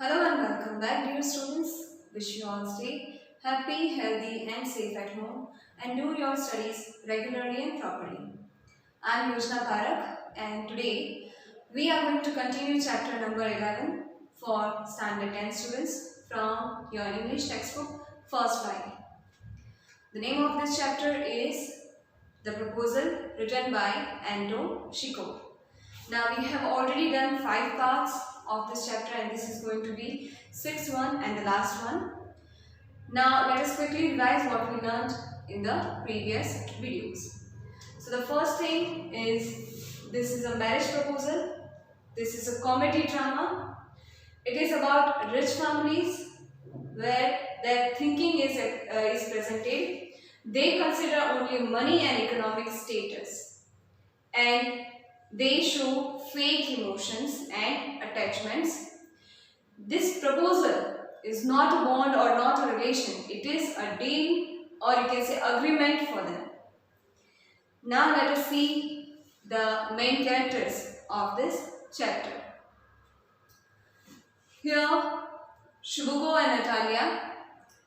Hello and welcome back, dear students. Wish you all stay happy, healthy, and safe at home and do your studies regularly and properly. I am Yojna Parak, and today we are going to continue chapter number 11 for standard 10 students from your English textbook, First Line. The name of this chapter is The Proposal, written by Anton Chekhov. Now we have already done 5 parts of this chapter and this is going to be 6th one and the last one. Now let us quickly revise what we learned in the previous videos. So the first thing is, this is a marriage proposal. This is a comedy drama. It is about rich families where their thinking is presented. They consider only money and economic status, and they show fake emotions and attachments. This proposal is not a bond or not a relation. It is a deal, or you can say agreement for them. Now let us see the main characters of this chapter. Here Shubhuko and Natalia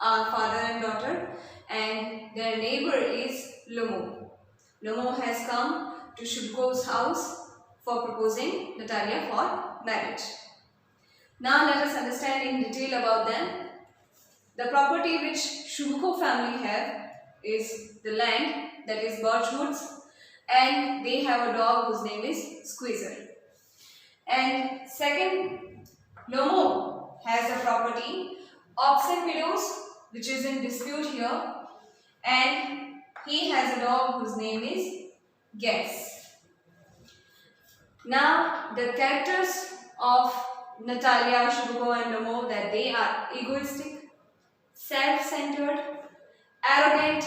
are father and daughter, and their neighbor is Lomo. Lomo has come to Shubhuko's house for proposing Natalia for marriage. Now let us understand in detail about them. The property which Shubhuko family have is the land, that is Birchwoods, and they have a dog whose name is Squeezer. And second, Lomo has a property, Oxen Meadows, which is in dispute here, and he has a dog whose name is Guess. Now the characters of Natalia, Shubhuko and Lomo, that they are egoistic, self-centered, arrogant,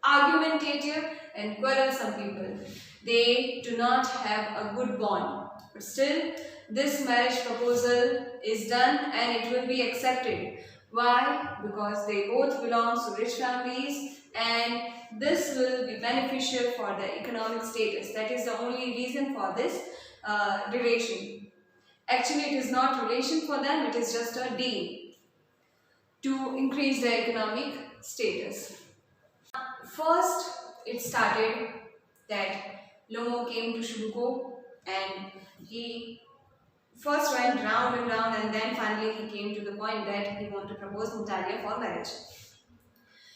argumentative and quarrelsome people. They do not have a good bond, but still this marriage proposal is done and it will be accepted. Why? Because they both belong to rich families and this will be beneficial for their economic status. That is the only reason for this relation. Actually, it is not relation for them, it is just a deal to increase their economic status. First, it started that Lomo came to Shubhuko and he first went round and round, and then finally he came to the point that he wanted to propose Natalia for marriage.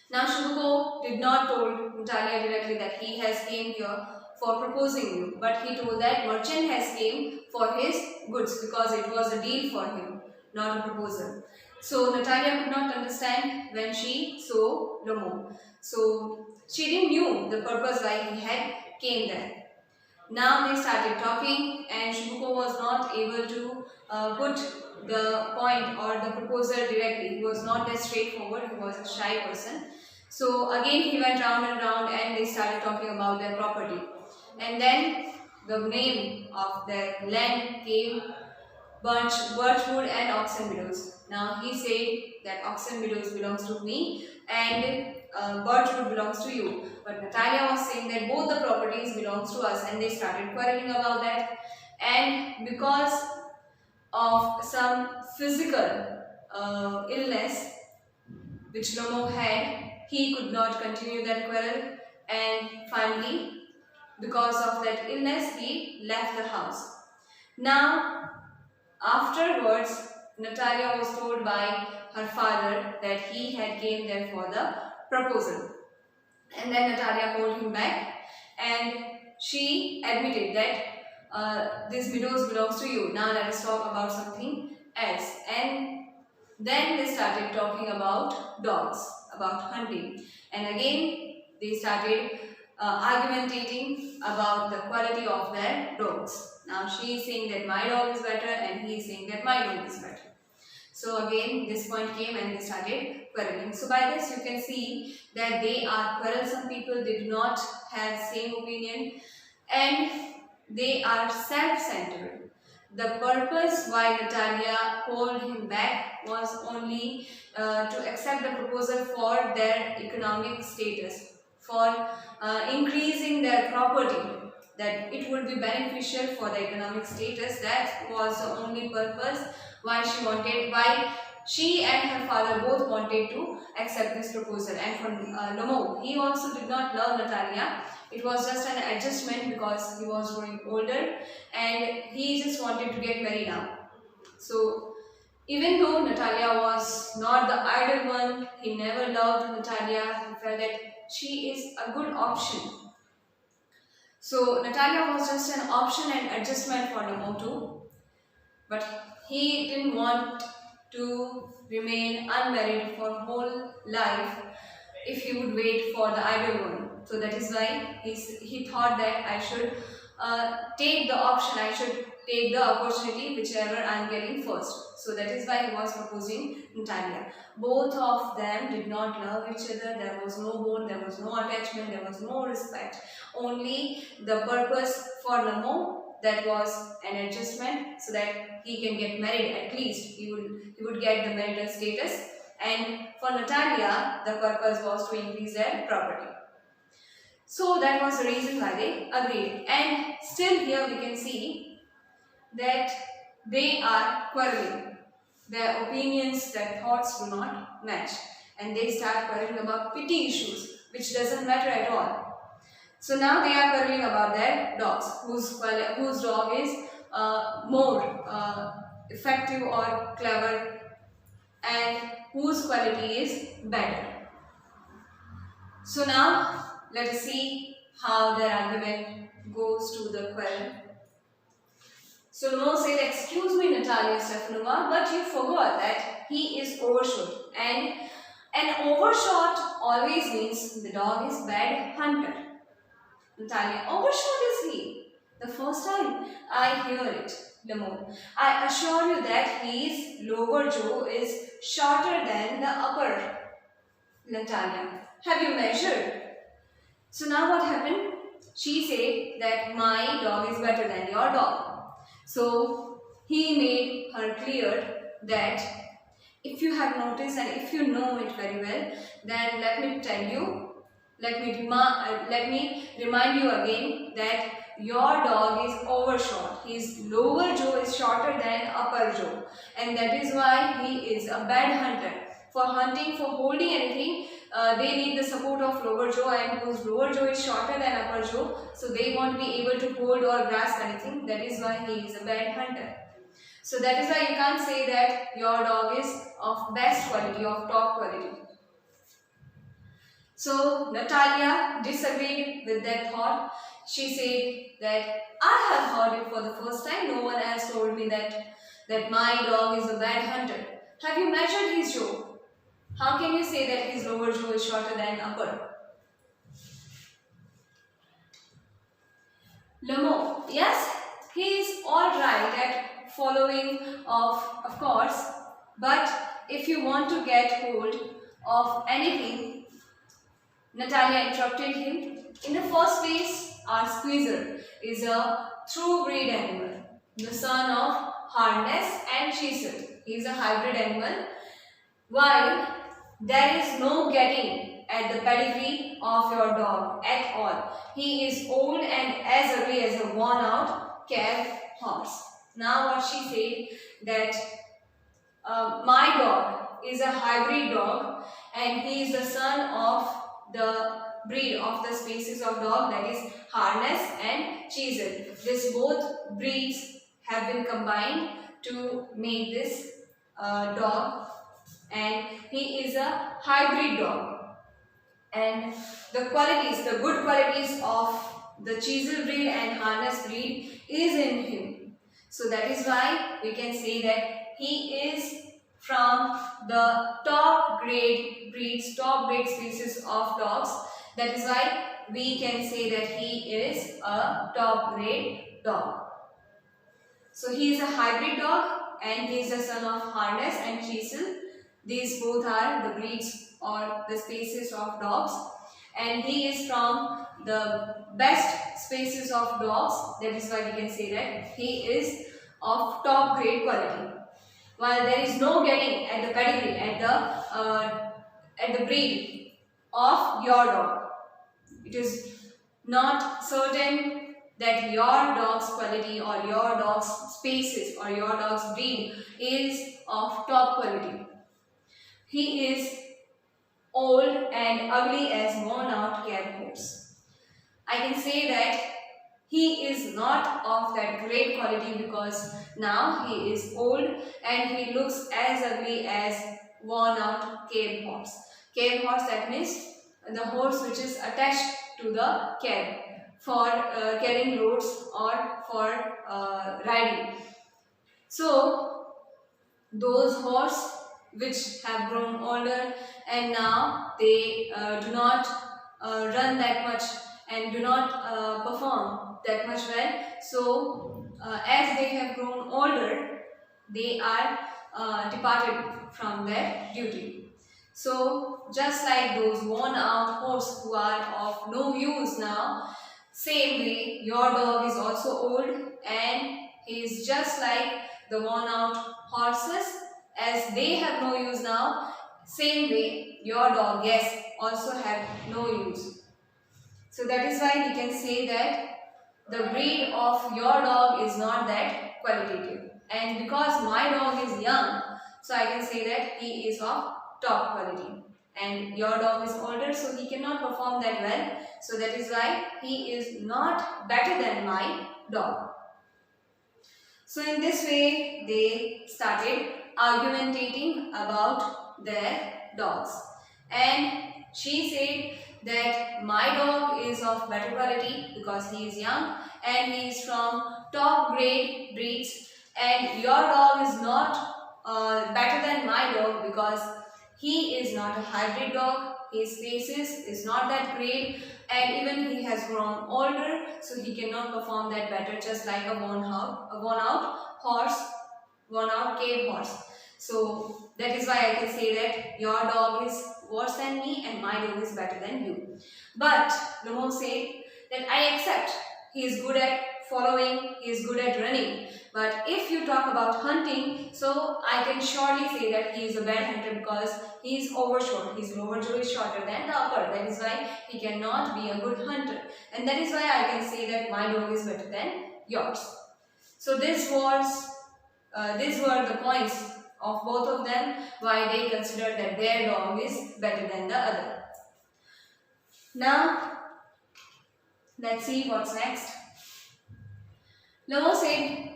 Now Shubhuko did not told Natalia directly that he has came here for proposing you, but he told that merchant has came for his goods because it was a deal for him, not a proposal. So Natalia could not understand when she saw Lomo. So she didn't knew the purpose why he had came there. Now they started talking and Shubhuko was not able to put the point or the proposal directly. He was not that straightforward, he was a shy person. So again he went round and round and they started talking about their property. And then the name of their land came Birchwood and Oxen Meadows. Now he said that Oxen Meadows belongs to me and Birchwood belongs to you. But Natalia was saying that both the properties belongs to us, and they started quarreling about that. And because of some physical illness which Lomo had, he could not continue that quarrel, and finally because of that illness he left the house. Now afterwards Natalia was told by her father that he had came there for the proposal, and then Natalia called him back and she admitted that this meadows belongs to you. Now let us talk about something else. And then they started talking about dogs, about hunting, and again they started argumentating about the quality of their dogs. Now she is saying that my dog is better and he is saying that my dog is better. So again this point came and they started quarreling. So by this you can see that they are quarrelsome people, they do not have same opinion and they are self-centered. The purpose why Natalia called him back was only to accept the proposal for their economic status, for increasing their property, that it would be beneficial for the economic status. That was the only purpose why she and her father both wanted to accept this proposal. And for Lomo, he also did not love Natalia. It was just an adjustment because he was growing older and he just wanted to get married now. So even though Natalia was not the ideal one, he never loved Natalia. He felt that she is a good option. So Natalia was just an option and adjustment for Nomoto, but he didn't want to remain unmarried for whole life if he would wait for the ideal one. So that is why he thought that I should take the option, I should take the opportunity whichever I am getting first. So that is why he was proposing Natalia. Both of them did not love each other. There was no bond, there was no attachment, there was no respect. Only the purpose for Lamo, that was an adjustment so that he can get married. At least he would get the marital status. And for Natalia, the purpose was to increase their property. So that was the reason why they agreed. And still here we can see that they are quarreling. Their opinions, their thoughts do not match. And they start quarreling about petty issues, which doesn't matter at all. So now they are quarreling about their dogs, whose dog is more effective or clever and whose quality is better. So now let us see how their argument goes to the quarrel. So Lomo said, "Excuse me, Natalia Stefanova, but you forgot that he is overshot, and an overshot always means the dog is bad hunter." Natalia, overshot is he? The first time I hear it, Lomo. I assure you that his lower jaw is shorter than the upper. Natalia, have you measured? So now what happened? She said that my dog is better than your dog. So he made her clear that if you have noticed and if you know it very well, then let me tell you, let me remind you again that your dog is overshot. His lower jaw is shorter than upper jaw, and that is why he is a bad hunter. For hunting, for holding anything, they need the support of lower jaw, and whose lower jaw is shorter than upper jaw, so they won't be able to hold or grasp anything. That is why he is a bad hunter. So that is why you can't say that your dog is of best quality, of top quality. So Natalia disagreed with that thought. She said that I have heard it for the first time. No one has told me that my dog is a bad hunter. Have you measured his jaw? How can you say that his lower jaw is shorter than upper? Lomo, yes, he is all right at following of course, but if you want to get hold of anything, Natalia interrupted him. In the first place, our squeezer is a true breed animal, the son of Harness and Chisel. He is a hybrid animal. While there is no getting at the pedigree of your dog at all. He is old and as ugly as a worn out cab horse. Now what she said that my dog is a hybrid dog and he is the son of the breed of the species of dog, that is Harness and Chisel. These both breeds have been combined to make this dog, and he is a hybrid dog. And the qualities, the good qualities of the Chisel breed and Harness breed is in him. So that is why we can say that he is from the top grade breeds, top grade species of dogs. That is why we can say that he is a top grade dog. So he is a hybrid dog and he is the son of Harness and Chisel. These both are the breeds or the species of dogs, and he is from the best species of dogs. That is why we can say that he is of top grade quality. While there is no getting at the pedigree, at the breed of your dog, it is not certain that your dog's quality or your dog's species or your dog's breed is of top quality. He is old and ugly as worn out cab horse. I can say that he is not of that great quality because now he is old and he looks as ugly as worn out cab horse. Cab horse, that means the horse which is attached to the cab for carrying loads or for riding. So those horse which have grown older and now they do not run that much and do not perform that much well. So as they have grown older, they are departed from their duty. So just like those worn out horses who are of no use now, same way your dog is also old and he is just like the worn out horses. As they have no use now, same way your dog, yes, also have no use. So that is why we can say that the breed of your dog is not that qualitative. And because my dog is young, so I can say that he is of top quality. And your dog is older, so he cannot perform that well. So that is why he is not better than my dog. So in this way, they started argumentating about their dogs. And she said that my dog is of better quality because he is young and he is from top grade breeds, and your dog is not better than my dog because he is not a hybrid dog. His species is not that great and even he has grown older, so he cannot perform that better, just like a worn out horse, worn out cave horse. So that is why I can say that your dog is worse than me and my dog is better than you. But Lomo said that I accept he is good at following, he is good at running. But if you talk about hunting, so I can surely say that he is a bad hunter because he is overshot. His lower jaw is shorter than the upper. That is why he cannot be a good hunter. And that is why I can say that my dog is better than yours. So these were the points of both of them why they considered that their dog is better than the other. Now, let's see what's next. Lomo said,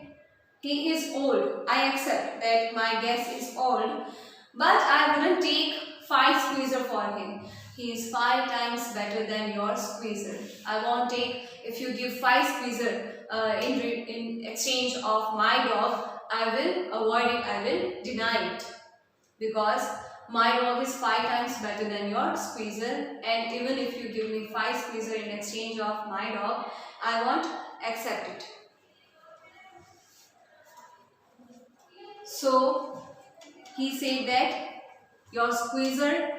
he is old. I accept that my guess is old, but I wouldn't take 5 squeezer for him. He is 5 times better than your squeezer. I won't take, if you give 5 squeezer in exchange of my dog, I will avoid it, I will deny it. Because my dog is 5 times better than your squeezer, and even if you give me 5 squeezer in exchange of my dog, I won't accept it. So he said that your squeezer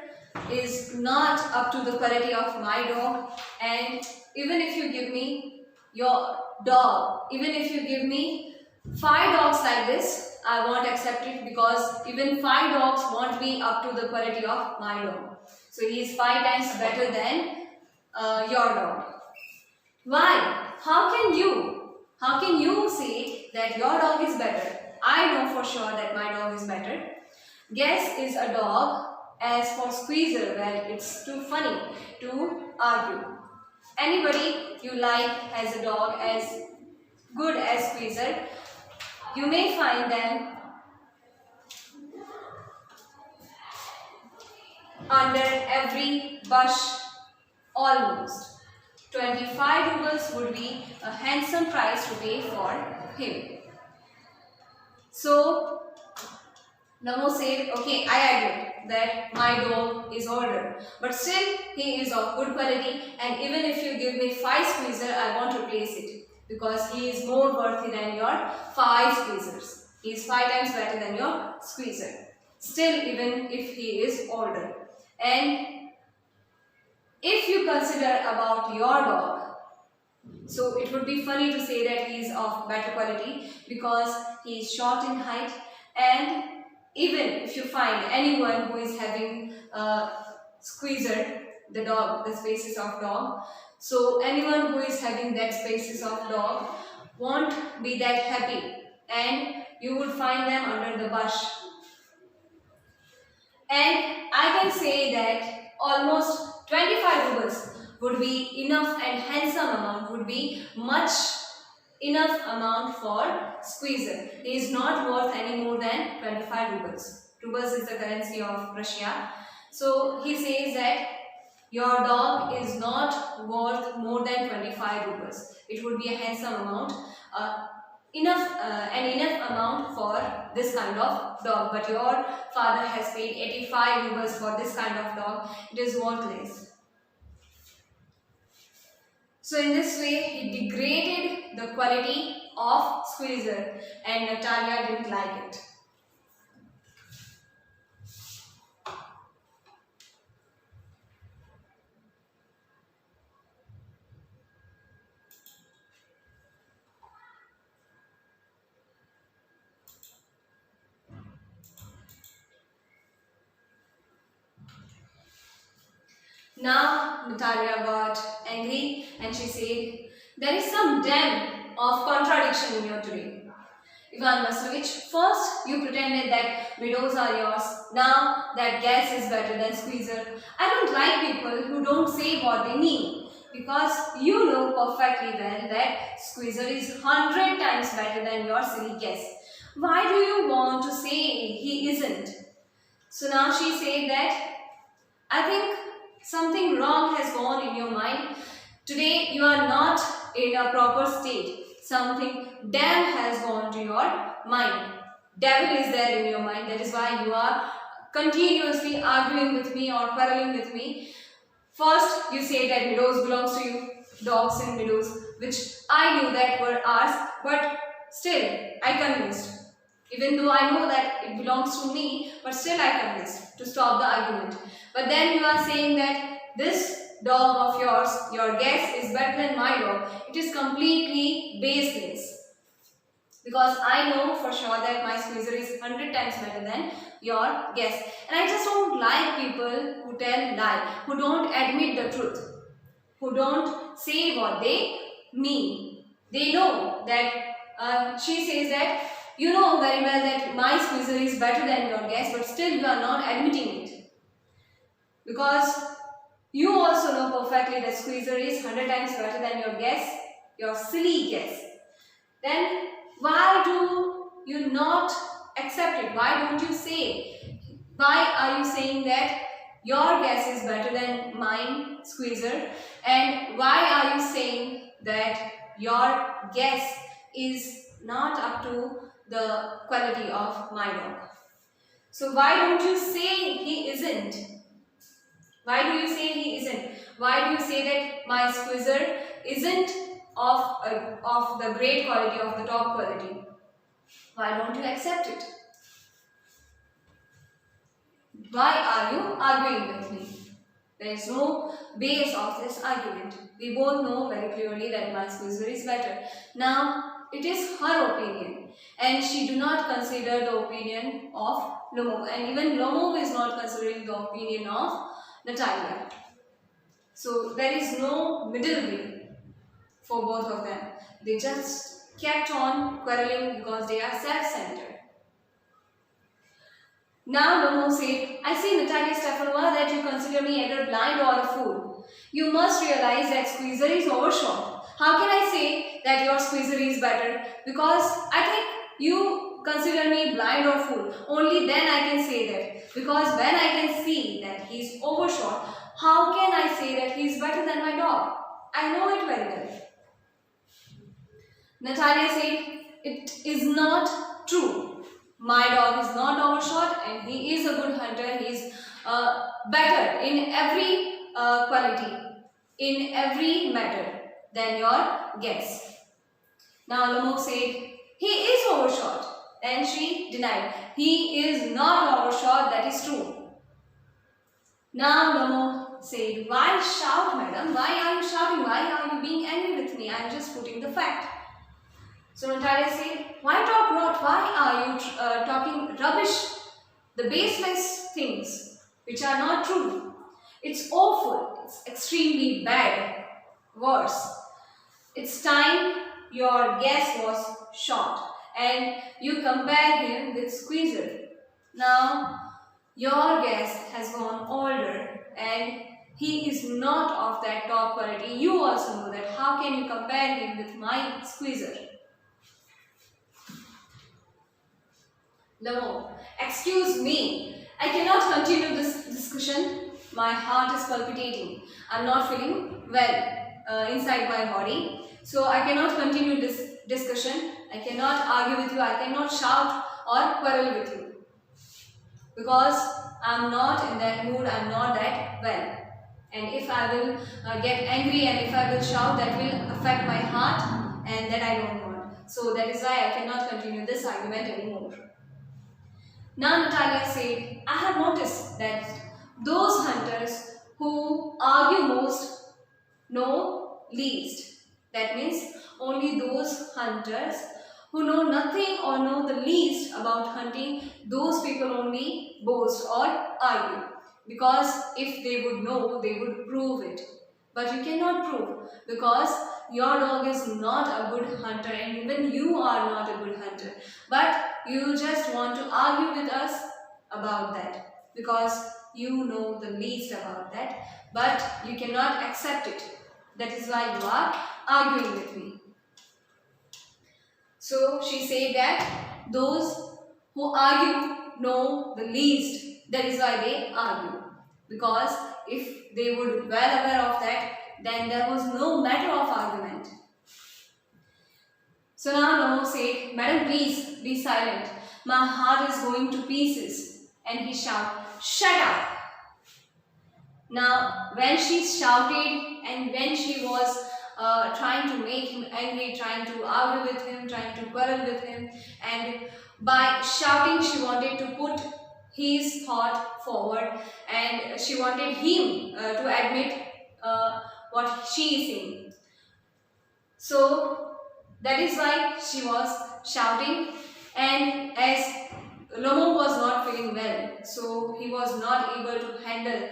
is not up to the quality of my dog, and even if you give me your dog, even if you give me 5 dogs like this, I won't accept it because even 5 dogs won't be up to the quality of my dog. So he is 5 times better than your dog. Why? How can you say that your dog is better? I know for sure that my dog is better. Guess is a dog. As for squeezer, well, it's too funny to argue. Anybody you like has a dog as good as squeezer, you may find them under every bush almost. 25 rubles would be a handsome price to pay for him. So Namo said, okay, I agree that my dog is older, but still he is of good quality, and even if you give me 5 squeezer, I won't replace it because he is more worthy than your 5 squeezers. He is 5 times better than your squeezer. Still, even if he is older. And if you consider about your dog, so it would be funny to say that he is of better quality because he is short in height, and even if you find anyone who is having a squeezer the dog, the species of dog. So anyone who is having that species of dog won't be that happy, and you would find them under the bush. And I can say that almost 25 rubles would be enough, and handsome amount would be much enough amount for squeezer. He is not worth any more than 25 rubles. Rubles is the currency of Russia. So he says that your dog is not worth more than 25 rubles. It would be a handsome amount, an enough amount for this kind of dog. But your father has paid 85 rubles for this kind of dog. It is worthless. So in this way, he degraded the quality of squeezer, and Natalia didn't like it. Now Natalia got angry and she said, "There is some damn of contradiction in you today. Ivan Vasilievich, first you pretended that widows are yours, now that gas is better than squeezer. I don't like people who don't say what they mean, because you know perfectly well that squeezer is 100 times better than your silly gas. Why do you want to say he isn't?" So now she said that, "I think something wrong has gone in your mind. Today you are not in a proper state. Something damn has gone to your mind. Devil is there in your mind. That is why you are continuously arguing with me or quarreling with me. First you say that widows belongs to you, dogs and widows, which I knew that were ours, but still I convinced. Even though I know that it belongs to me, but still I convinced to stop the argument. But then you are saying that this dog of yours, your guess, is better than my dog. It is completely baseless. Because I know for sure that my squeezer is 100 times better than your guess. And I just don't like people who tell lie, who don't admit the truth, who don't say what they mean. They know that, she says that, you know very well that my squeezer is better than your guess, but still you are not admitting it. Because you also know perfectly that squeezer is 100 times better than your guess, your silly guess. Then why do you not accept it? Why don't you say? Why are you saying that your guess is better than mine, squeezer? And why are you saying that your guess is not up to the quality of my dog? So why don't you say he isn't? Why do you say he isn't? Why do you say that my squeezer isn't of the great quality, of the top quality? Why don't you accept it? Why are you arguing with me? There is no base of this argument. We both know very clearly that my squeezer is better. Now, it is her opinion, and she do not consider the opinion of Lomov, and even Lomov is not considering the opinion of Natalia. So there is no middle way for both of them. They just kept on quarreling because they are self-centered. Now Lomov said, "I see, Natalia Stefanova, that you consider me either blind or a fool. You must realize that squeezer is overshot. How can I say that your squeezer is better? Because I think you consider me blind or fool. Only then I can say that. Because when I can see that he is overshot, how can I say that he is better than my dog? I know it very well." Natalia said, "It is not true. My dog is not overshot, and he is a good hunter. He is better in every quality, in every matter than your guess." Now Lomov said, "He is overshot." Then she denied, "He is not overshot, that is true." Now Lomov said, "Why shout, madam? Why are you shouting? Why are you being angry with me? I am just putting the fact." So Natalia said, "Why talk rot? Why are you talking rubbish? The baseless things which are not true. It's awful. It's extremely bad. Worse. It's time your guess was shot and you compare him with Squeezer. Now, your guest has gone older and he is not of that top quality. You also know that. How can you compare him with my Squeezer? No, excuse me. I cannot continue this discussion. My heart is palpitating. I'm not feeling well inside my body. So I cannot continue this discussion. I cannot argue with you. I cannot shout or quarrel with you. Because I'm not in that mood, I'm not that well. And if I will get angry and if I will shout, that will affect my heart and that I don't want. So that is why I cannot continue this argument anymore. Now Natalia said, I have noticed that those hunters who argue most know least. That means only those hunters who know nothing or know the least about hunting, those people only boast or argue. Because if they would know, they would prove it. But you cannot prove because your dog is not a good hunter and even you are not a good hunter. But you just want to argue with us about that because you know the least about that. But you cannot accept it. That is why you are arguing with me. So she said that those who argue know the least. That is why they argue. Because if they would well aware of that, then there was no matter of argument. So now Namo said, Madam, please be silent. My heart is going to pieces. And he shouted, shut up. Now when she shouted and when she was trying to make him angry, trying to argue with him, trying to quarrel with him, and by shouting she wanted to put his thought forward and she wanted him to admit what she is saying. So that is why she was shouting, and as Lomo was not feeling well, so he was not able to handle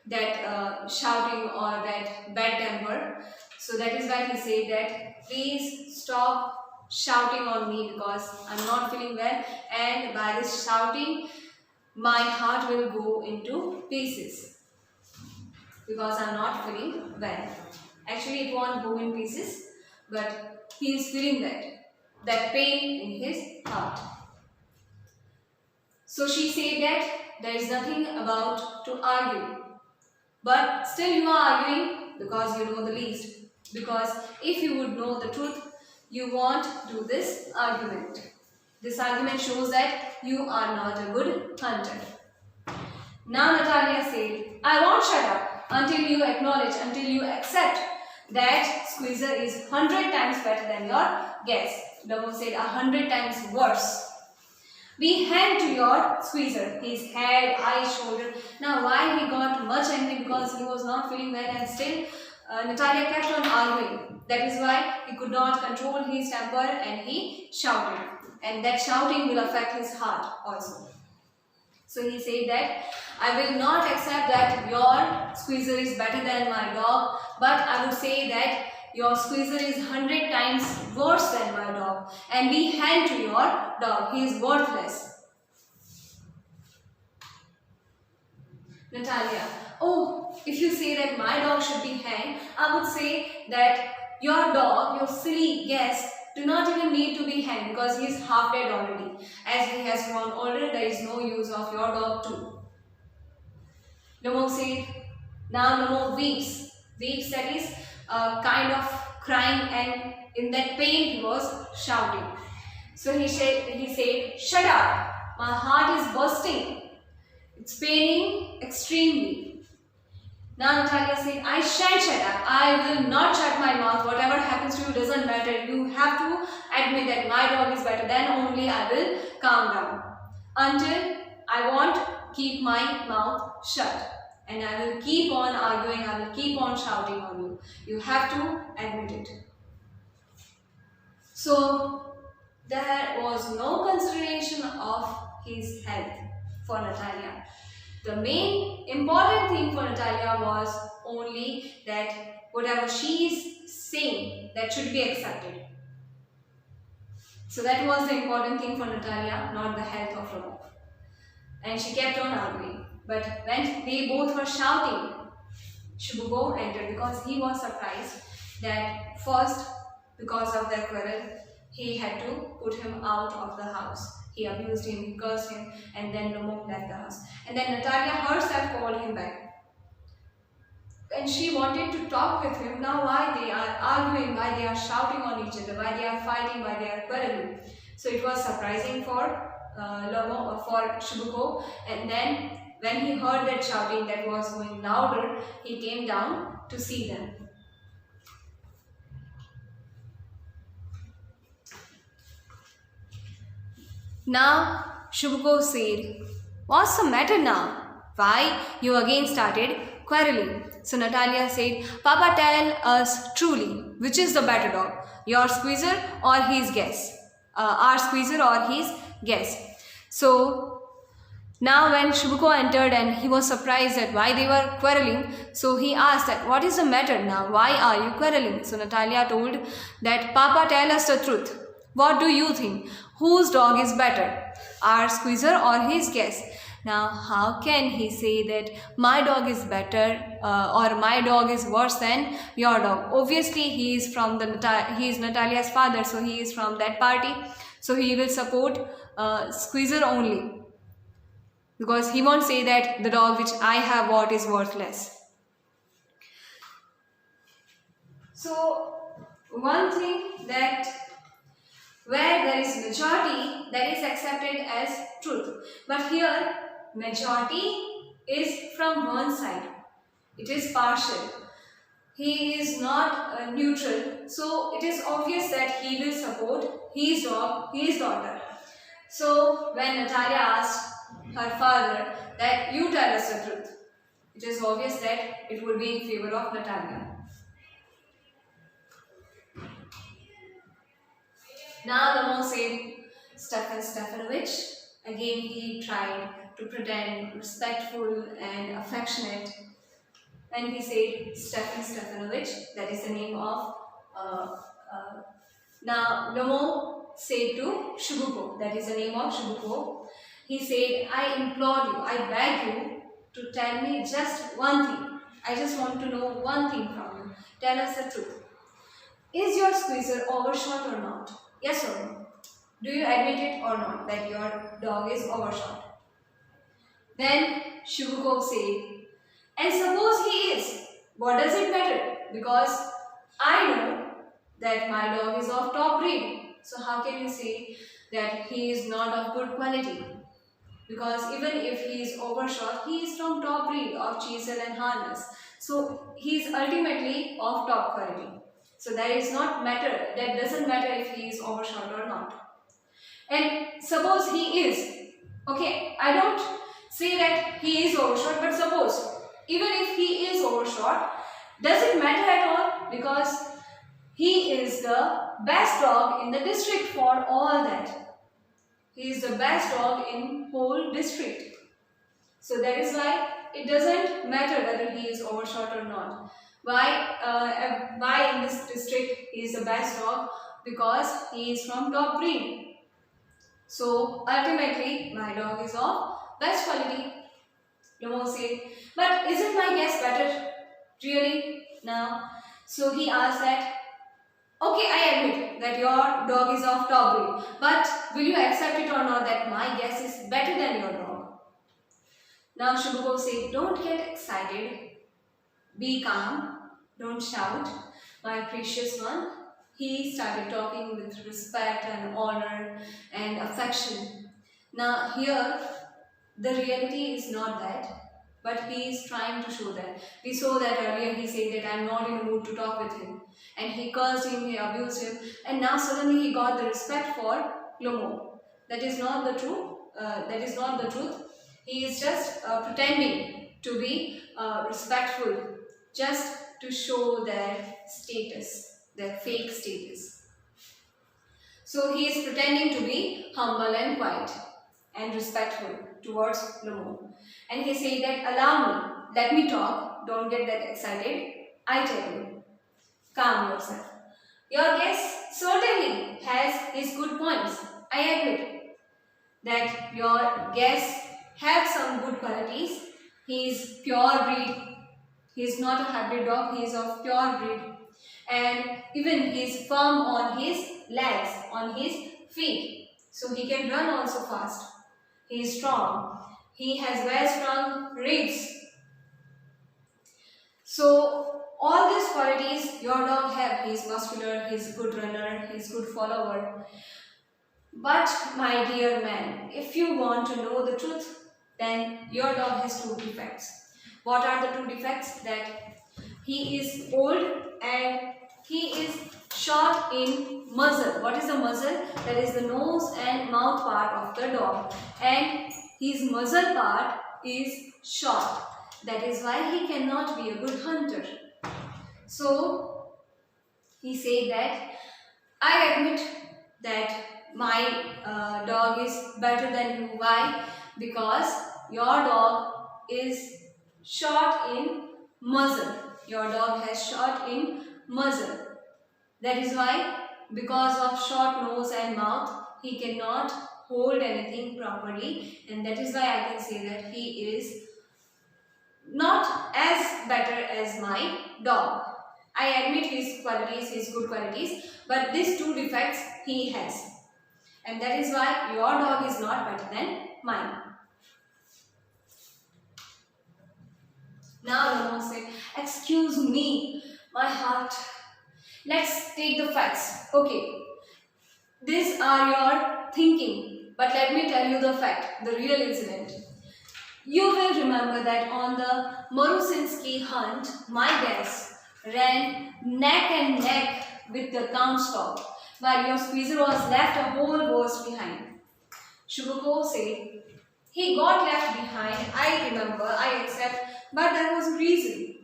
that shouting or that bad temper. So that is why he said that please stop shouting on me because I'm not feeling well, and by this shouting my heart will go into pieces because I'm not feeling well. Actually it won't go in pieces, but he is feeling that pain in his heart. So she said that there is nothing about to argue, but still you are arguing because you know the least. Because if you would know the truth, you won't do this argument. This argument shows that you are not a good hunter. Now Natalia said, I won't shut up until you acknowledge, until you accept that Squeezer is 100 times better than your guess. Namo said 100 times worse. We hand to your Squeezer, his head, eyes, shoulder. Now why he got much angry? Because he was not feeling well and still Natalia kept on arguing. That is why he could not control his temper and he shouted. And that shouting will affect his heart also. So he said that I will not accept that your Squeezer is better than my dog, but I would say that your Squeezer is 100 times worse than my dog, and be hanged to your dog. He is worthless. Natalia, oh, if you say that my dog should be hanged, I would say that your dog, your silly guest, do not even need to be hanged because he is half dead already. As he has grown older, there is no use of your dog too. Namo said, now Namo weeps. Weeps, that is kind of crying, and in that pain he was shouting. So he said, shut up, my heart is bursting. It's paining extremely. Now Natalia said, I shan't shut up. I will not shut my mouth. Whatever happens to you doesn't matter. You have to admit that my dog is better. Then only I will calm down. Until I won't keep my mouth shut. And I will keep on arguing. I will keep on shouting on you. You have to admit it. So there was no consideration of his health for Natalia. The main important thing for Natalia was only that whatever she is saying, that should be accepted. So that was the important thing for Natalia, not the health of Lomov. And she kept on arguing. But when they both were shouting, Shubhuko entered because he was surprised that first, because of their quarrel, he had to put him out of the house. He abused him, he cursed him, and then Lomov left the house. And then Natalia herself called him back. And she wanted to talk with him. Now why they are arguing, why they are shouting on each other, why they are fighting, why they are quarreling. So it was surprising for Shubhuko. And then when he heard that shouting that was going louder, he came down to see them. Now Shubhuko said, "What's the matter now? Why you again started quarreling?" So Natalia said, "Papa, tell us truly, which is the better dog, your squeezer or his guess? Our squeezer or his guess?" So now when Shubhuko entered and he was surprised at why they were quarreling, so he asked that, "What is the matter now? Why are you quarreling?" So Natalia told that, "Papa, tell us the truth. What do you think? Whose dog is better? Our squeezer or his guess?" Now, how can he say that my dog is better or my dog is worse than your dog? Obviously, he is Natalia's father, so he is from that party. So he will support squeezer only, because he won't say that the dog which I have bought is worthless. So one thing that where there is majority, that is accepted as truth. But here majority is from one side. It is partial. He is not neutral. So it is obvious that he will support his dog, his daughter. So when Natalia asked her father that you tell us the truth, it is obvious that it would be in favor of Natalia. Now Lomov said, "Stefan Stefanovich." Again he tried to pretend respectful and affectionate. And he said, "Stefan Stefanovich," that is the name of now Lomov said to Shubhuko, that is the name of Shubhuko. He said, "I implore you, I beg you to tell me just one thing. I just want to know one thing from you. Tell us the truth. Is your squeezer overshot or not? Yes or no? Do you admit it or not that your dog is overshot?" Then Shubhuko said, "And suppose he is, what does it matter? Because I know that my dog is of top breed. So how can you say that he is not of good quality? Because even if he is overshot, he is from top breed of chisel and harness. So he is ultimately of top quality. So that is not matter. That doesn't matter if he is overshot or not. And suppose he is. Okay, I don't say that he is overshot, but suppose even if he is overshot, does it matter at all? Because he is the best dog in the district for all that. He is the best dog in whole district. So that is why it doesn't matter whether he is overshot or not. Why in this district he is the best dog? Because he is from top breed. So ultimately my dog is of best quality." Lomov said, "But isn't my guess better? Really? Now?" So he asked that, "Okay, I admit that your dog is of top breed, but will you accept it or not that my guess is better than your dog?" Now Shubhuko said, "Don't get excited. Be calm. Don't shout, my precious one." He started talking with respect and honor and affection. Now here, the reality is not that, but he is trying to show that. We saw that earlier. He said that I'm not in the mood to talk with him. And he cursed him, he abused him. And now suddenly he got the respect for Lomov. That is not the truth. That is not the truth. He is just pretending to be respectful, just to show their status, their fake status. So he is pretending to be humble and quiet and respectful. towards Lomo. And he said that, allow me, let me talk, don't get that excited. I tell you, calm yourself. Your guest certainly has his good points. I admit that your guest have some good qualities. He is pure breed. He is not a hybrid dog. He is of pure breed. And even he is firm on his legs, on his feet. So he can run also fast. He is strong. He has well strong ribs. So all these qualities your dog have. He is muscular, he is good runner, he is good follower. But my dear man, if you want to know the truth, then your dog has two defects. What are the two defects? That he is old and he is short in muzzle. What is the muzzle? That is the nose and mouth part of the dog. And his muzzle part is short. That is why he cannot be a good hunter. So he said that, I admit that my dog is better than you. Why? Because your dog is short in muzzle. Your dog has short in muzzle. That is why, because of short nose and mouth, he cannot hold anything properly, and that is why I can say that he is not as better as my dog. I admit his qualities, his good qualities, but these two defects he has. And that is why your dog is not better than mine. Now Lomo said, excuse me, my heart. Let's take the facts. Okay, these are your thinking, but let me tell you the fact, the real incident. You will remember that on the Marusinski hunt, my guest ran neck and neck with the count's dog, while your squeezer was left a whole verst behind. Shubhako said, he got left behind, I remember, I accept, but there was a reason.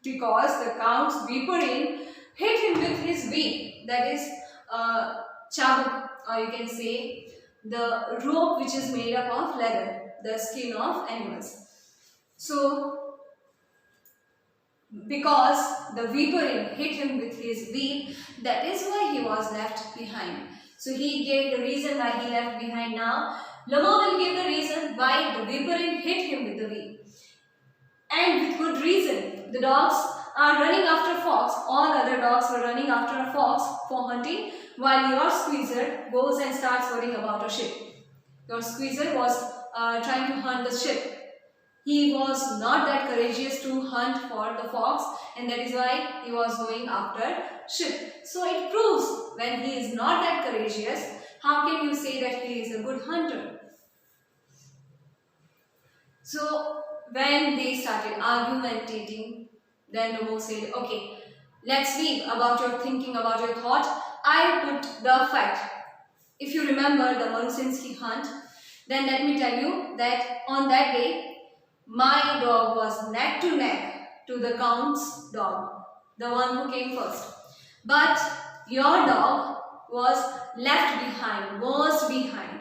Because the count's Viparin hit him with his whip, that is chabuk, or you can say the rope which is made up of leather, the skin of animals. So, because the Viparin hit him with his whip, that is why he was left behind. So he gave the reason why he left behind. Now Lomo will give the reason why the Viparin hit him with the whip. And with good reason. The dogs are running after fox. All other dogs were running after a fox for hunting, while your squeezer goes and starts worrying about a sheep. Your squeezer was trying to hunt the sheep. He was not that courageous to hunt for the fox, and that is why he was going after sheep. So it proves, when he is not that courageous, how can you say that he is a good hunter? So when they started argumentating, then Lomo said, okay, let's leave about your thinking, about your thought. I put the fact. If you remember the Marusinski hunt, then let me tell you that on that day, my dog was neck to neck to the count's dog, the one who came first. But your dog was left behind, was behind.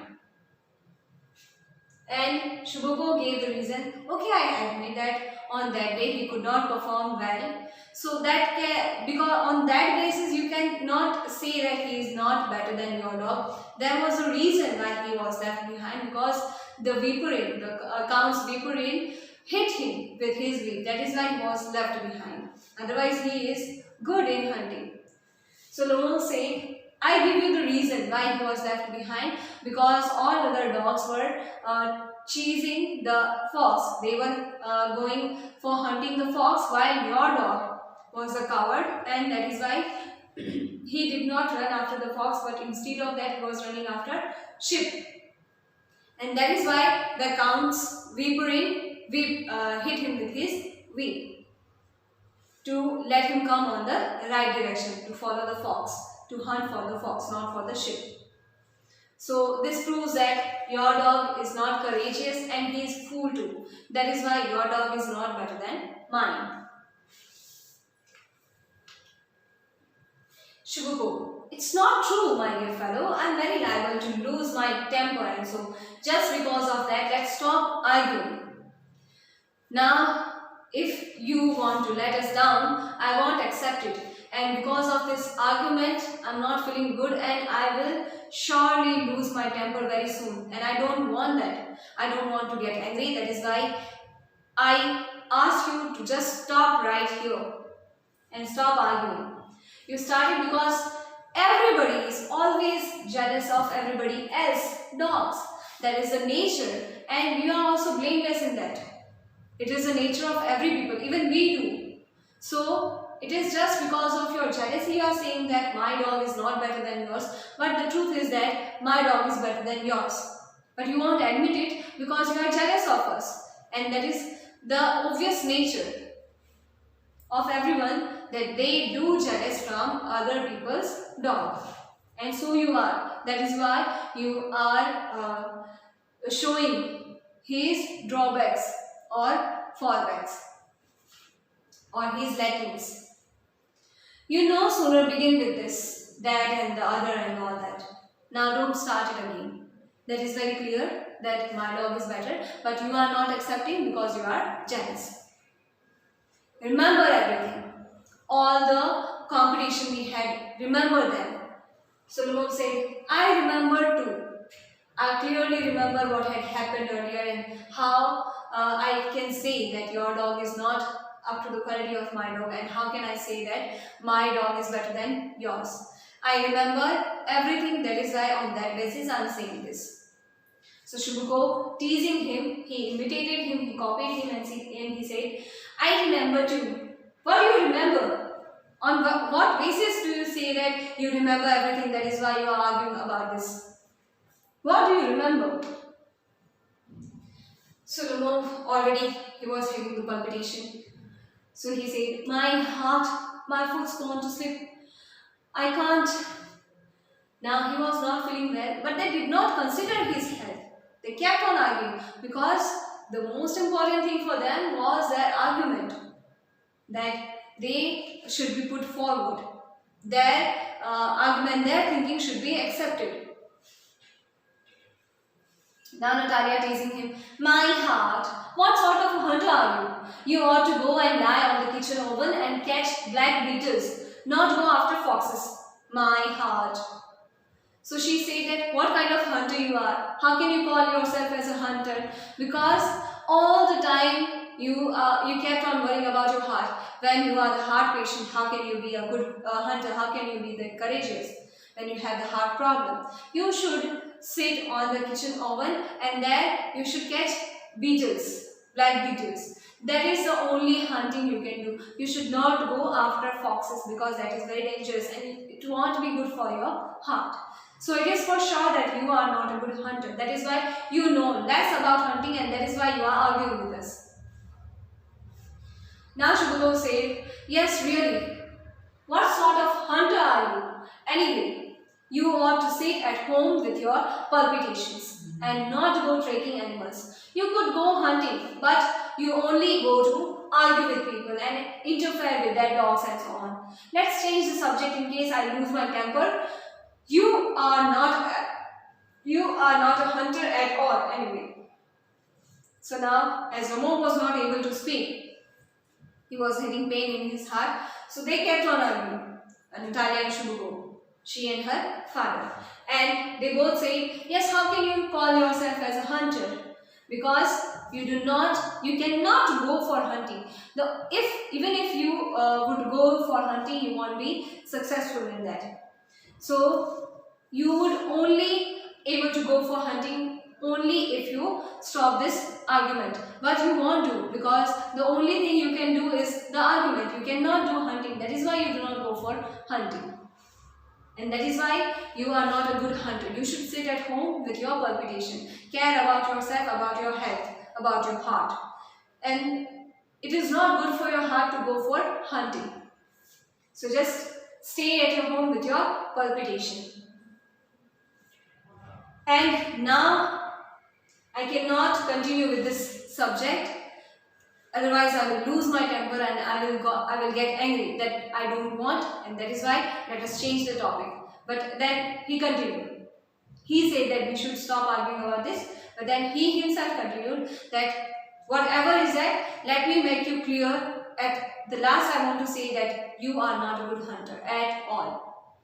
And Shubhako gave the reason, okay, I admit that on that day he could not perform well. So that because on that basis you cannot say that he is not better than your dog. There was a reason why he was left behind, because the Viparin, the count's Viparin hit him with his whip. That is why he was left behind. Otherwise he is good in hunting. So Lomo said, I give you the reason why he was left behind, because all other dogs were chasing the fox. They were going for hunting the fox, while your dog was a coward, and that is why he did not run after the fox, but instead of that he was running after sheep. And that is why the count's Viparin hit him with his whip to let him come on the right direction, to follow the fox, to hunt for the fox, not for the sheep. So this proves that your dog is not courageous and he is fool too. That is why your dog is not better than mine. Shubuko, it's not true, my dear fellow. I'm very liable to lose my temper, and so just because of that, let's stop arguing. Now, if you want to let us down, I won't accept it. And because of this argument, I'm not feeling good and I will surely lose my temper very soon. And I don't want that. I don't want to get angry. That is why I ask you to just stop right here and stop arguing. You started because everybody is always jealous of everybody else, dogs. That is the nature, and you are also blameless in that. It is the nature of every people, even we do. So, it is just because of your jealousy you are saying that my dog is not better than yours, but the truth is that my dog is better than yours. But you won't admit it because you are jealous of us, and that is the obvious nature of everyone, that they do jealous from other people's dog. And so you are. That is why you are showing his drawbacks or fallbacks or his lackings. You no sooner begin with this, that and the other and all that. Now don't start it again. That is very clear that my dog is better, but you are not accepting because you are jealous. Remember everything. All the competition we had, remember them. Solomon said, I remember too. I clearly remember what had happened earlier and how I can say that your dog is not up to the quality of my dog, and how can I say that my dog is better than yours. I remember everything, that is why on that basis I am saying this. So Shubuko, teasing him, he imitated him, he copied him, and he said, I remember too. What do you remember? On what basis do you say that you remember everything, that is why you are arguing about this? What do you remember? Solomon already, he was having the palpitation. So he said, my heart, my foot's gone to sleep. I can't. Now he was not feeling well, but they did not consider his health. They kept on arguing because the most important thing for them was their argument, that they should be put forward. Their argument, their thinking should be accepted. Now Natalia teasing him, my heart, what sort of a hunter are you? You ought to go and lie on the kitchen oven and catch black beetles, not go after foxes. My heart. So she said that what kind of hunter you are? How can you call yourself as a hunter? Because all the time you kept on worrying about your heart. When you are the heart patient, how can you be a good hunter? How can you be that courageous when you have the heart problem? You should sit on the kitchen oven and there you should catch beetles, black beetles. That is the only hunting you can do. You should not go after foxes because that is very dangerous and it won't be good for your heart. So it is for sure that you are not a good hunter. That is why you know less about hunting and that is why you are arguing with us. Now Shubuko said, yes, really. What sort of hunter are you? Anyway, you ought to sit at home with your palpitations and not go tracking animals. You could go hunting, but you only go to argue with people and interfere with their dogs and so on. Let's change the subject in case I lose my temper. You are not a hunter at all anyway. So now, as Ramo was not able to speak, he was having pain in his heart. So they kept on arguing, Natalia and Shubuko, she and her father. And they both said, yes, how can you call yourself as a hunter? Because you cannot go for hunting. Even if you would go for hunting, you won't be successful in that. So you would only able to go for hunting only if you stop this argument. But you won't do, because the only thing you can do is the argument. You cannot do hunting. That is why you do not go for hunting. And that is why you are not a good hunter. You should sit at home with your palpitation. Care about yourself, about your health, about your heart. And it is not good for your heart to go for hunting. So just stay at your home with your palpitation. And now I cannot continue with this subject. Otherwise, I will lose my temper and I will get angry that I don't want, and that is why let us change the topic. But then he continued. He said that we should stop arguing about this, but then he himself continued that whatever is that, let me make you clear. At the last, I want to say that you are not a good hunter at all.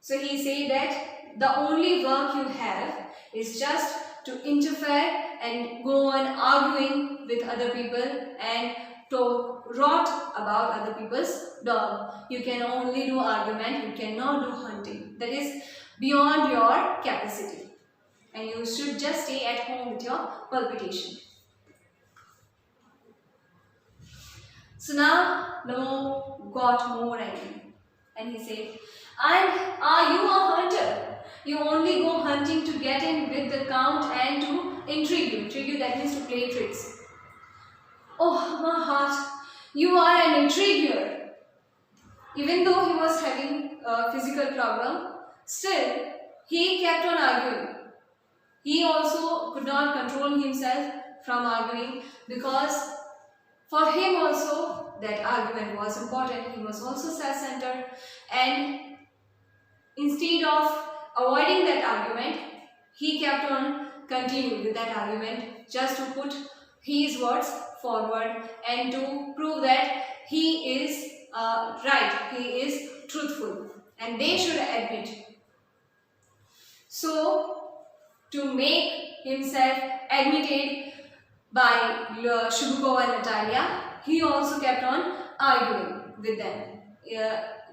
So he said that the only work you have is just to interfere and go on arguing with other people and talk rot about other people's dog. You can only do argument, you cannot do hunting. That is beyond your capacity. And you should just stay at home with your palpitation. So now Namo got more angry and he said, "And are you a hunter? You only go hunting to get in with the count and to intrigue you. Intrigue you, that means to play tricks. Oh, my heart, you are an intriguer." Even though he was having a physical problem, still he kept on arguing. He also could not control himself from arguing, because for him also that argument was important. He was also self-centered, and instead of avoiding that argument, he kept on continuing with that argument just to put his words forward and to prove that he is right, he is truthful, and they should admit. So, to make himself admitted by Shubukov and Natalia, he also kept on arguing with them,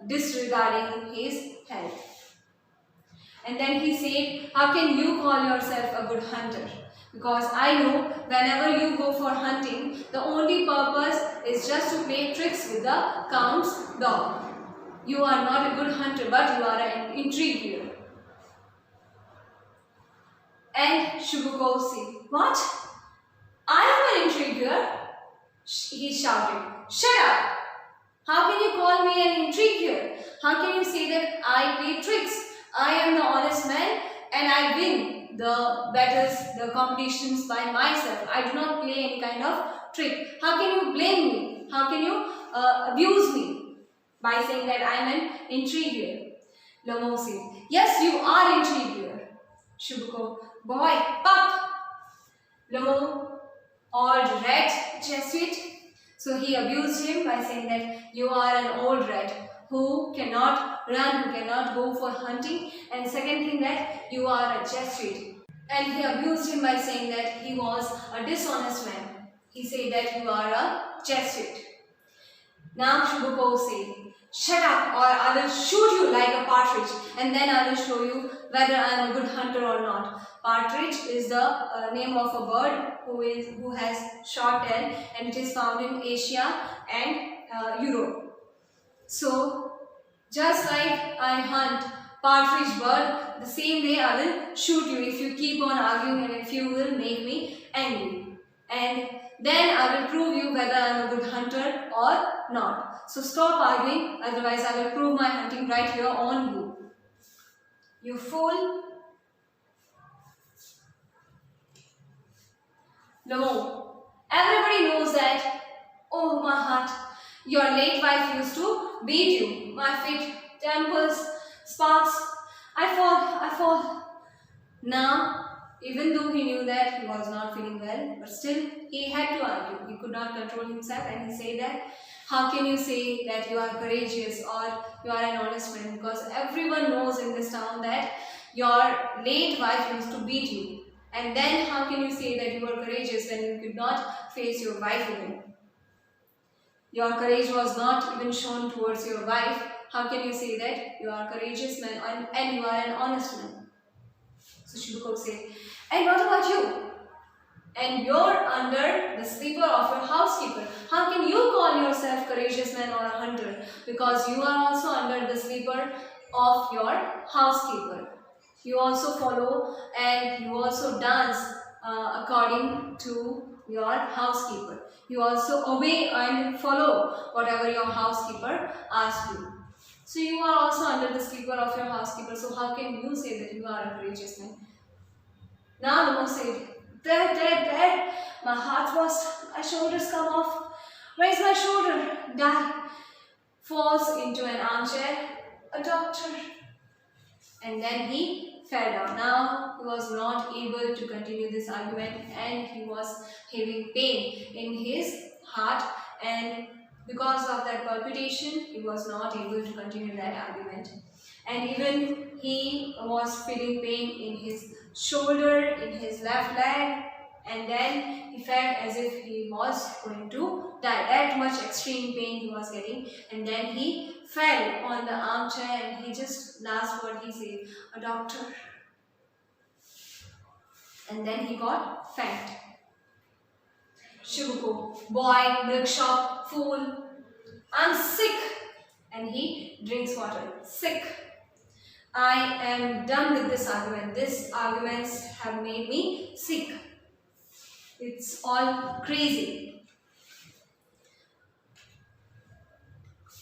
disregarding his health. And then he said, "How can you call yourself a good hunter? Because I know whenever you go for hunting, the only purpose is just to play tricks with the count's dog. You are not a good hunter, but you are an intriguer." And Shubukov said, "What? I am an intriguer?" He shouted, "Shut up! How can you call me an intriguer? How can you say that I play tricks? I am the honest man and I win the battles, the competitions by myself. I do not play any kind of trick. How can you blame me? How can you abuse me by saying that I am an intriguer?" Lamo said, "Yes, you are intriguer." Shubukov, "Boy, pup!" Lamo, "Old rat, Jesuit." So he abused him by saying that you are an old rat who cannot run, who cannot go for hunting, and second thing that you are a Jesuit. And he abused him by saying that he was a dishonest man. He said that you are a Jesuit. Now Shubukov said, "Shut up or I will shoot you like a partridge, and then I will show you whether I am a good hunter or not." Partridge is the name of a bird who has short tail, and it is found in Asia and Europe. So, just like I hunt partridge bird, the same way I will shoot you if you keep on arguing and if you will make me angry. And then I will prove you whether I am a good hunter or not. So stop arguing, otherwise I will prove my hunting right here on you. You fool. No. Everybody knows that. Oh, my heart. Your late wife used to beat you. My feet, temples, sparks. I fall. Now, even though he knew that he was not feeling well, but still he had to argue. He could not control himself, and he said that, "How can you say that you are courageous or you are an honest man? Because everyone knows in this town that your late wife used to beat you. And then how can you say that you were courageous when you could not face your wife even? Your courage was not even shown towards your wife. How can you say that you are a courageous man and you are an honest man?" So Shubukov said, "And what about you? And you're under the sleeper of your housekeeper. How can you call yourself courageous man or a hunter? Because you are also under the sleeper of your housekeeper. You also follow and you also dance according to your housekeeper. You also obey and follow whatever your housekeeper asks you. So you are also under the sleeper of your housekeeper. So how can you say that you are a courageous man?" Now Namo said, Dad, my heart was, Where is my shoulder? Die. Falls into an armchair. A doctor. And then he fell down. Now he was not able to continue this argument and he was having pain in his heart, and because of that palpitation he was not able to continue that argument. And even he was feeling pain in his shoulder, in his left leg, and then he felt as if he was going to die. That much extreme pain he was getting, and then he fell on the armchair and he just, last word he said, a doctor. And then he got faint. Shibuko, boy, milk shop, fool, I'm sick. And he drinks water. Sick. I am done with this argument. These arguments have made me sick. It's all crazy.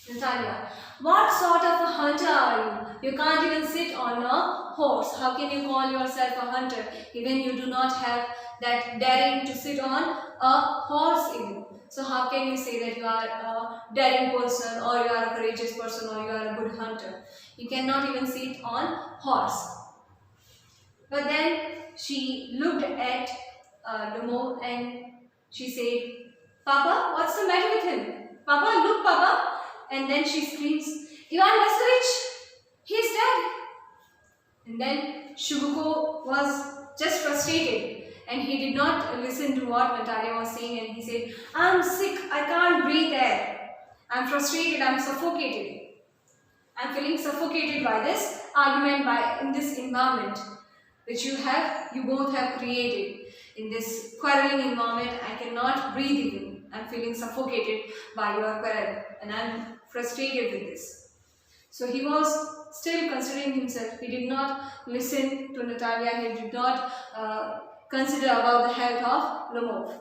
Natalia, what sort of a hunter are you? You can't even sit on a horse. How can you call yourself a hunter? Even you do not have that daring to sit on a horse even. So how can you say that you are a daring person, or you are a courageous person, or you are a good hunter? You cannot even sit on horse. But then she looked at Lumo and she said, Papa, what's the matter with him? Papa, look, Papa. And then she screams, Ivan Vasilievich, he is dead. And then Shibuko was just frustrated and he did not listen to what Natalia was saying, and he said, I'm sick, I can't breathe air. I'm frustrated, I'm suffocated. I'm feeling suffocated by this argument, in this environment which you both have created. In this quarreling environment, I cannot breathe even. I'm feeling suffocated by your quarrel and I'm frustrated with this. So he was still considering himself. He did not listen to Natalia. He did not consider about the health of Lomov.